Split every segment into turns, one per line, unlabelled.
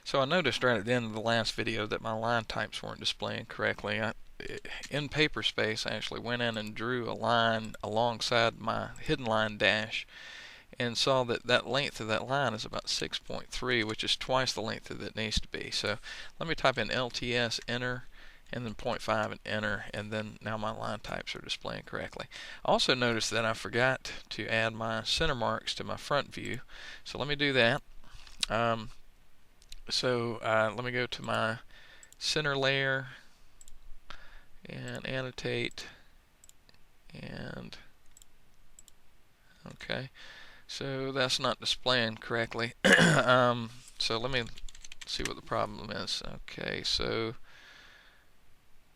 So I noticed right at the end of the last video that my line types weren't displaying correctly. In Paperspace, I actually went in and drew a line alongside my hidden line dash and saw that that length of that line is about 6.3, which is twice the length that it needs to be. So let me type in LTS, enter, and then 0.5 and enter, and then now my line types are displaying correctly. I also noticed that I forgot to add my center marks to my front view, so let me do that. Let me go to my center layer and annotate, and okay, so that's not displaying correctly. So let me see what the problem is. Okay, so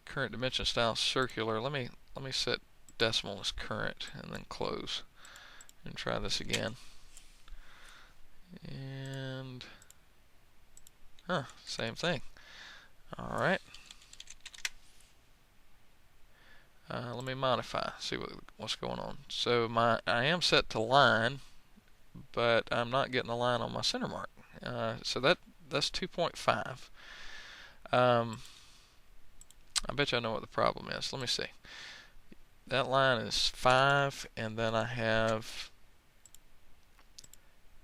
current dimension style circular. Let me set decimal as current and then close and try this again. And same thing. All right. Let me modify, see what's going on. So I am set to line, but I'm not getting a line on my center mark. So that's 2.5. I bet you I know what the problem is. Let me see. That line is 5, and then I have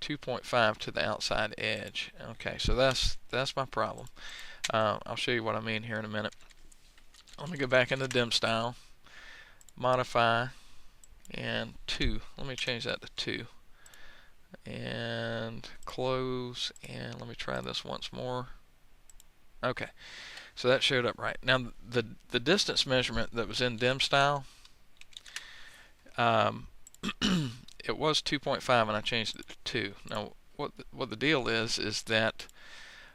2.5 to the outside edge. Okay, so that's my problem. I'll show you what I mean here in a minute. Let me go back into dim style, modify, and 2. Let me change that to 2. And close, and let me try this once more. Okay, so that showed up right. Now the distance measurement that was in dim style, it was 2.5 and I changed it to 2. Now what the deal is that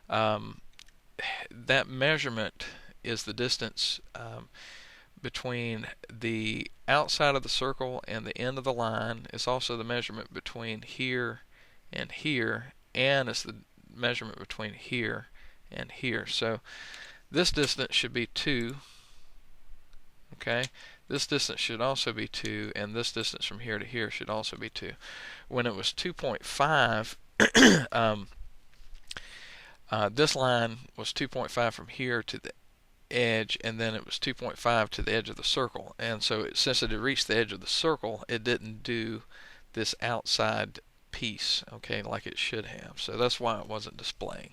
that measurement is the distance between the outside of the circle and the end of the line. It's also the measurement between here and here, and it's the measurement between here and here. So this distance should be 2. Okay, this distance should also be 2, and this distance from here to here should also be 2. When it was 2.5, this line was 2.5 from here to the edge, and then it was 2.5 to the edge of the circle. And so since it had reached the edge of the circle, it didn't do this outside piece, okay, like it should have. So that's why it wasn't displaying.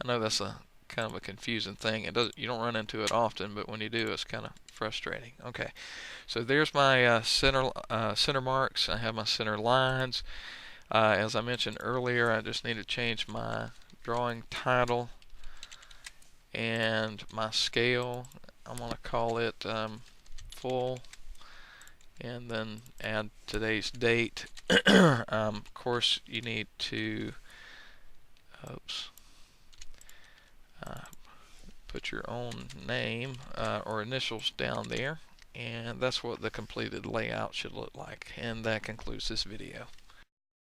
I know that's a kind of a confusing thing. You don't run into it often, but when you do, it's kind of frustrating. Okay, so there's my center marks. I have my center lines. As I mentioned earlier, I just need to change my drawing title and my scale. I'm going to call it full, and then add today's date. Of course, you need to put your own name or initials down there, and that's what the completed layout should look like. And that concludes this video.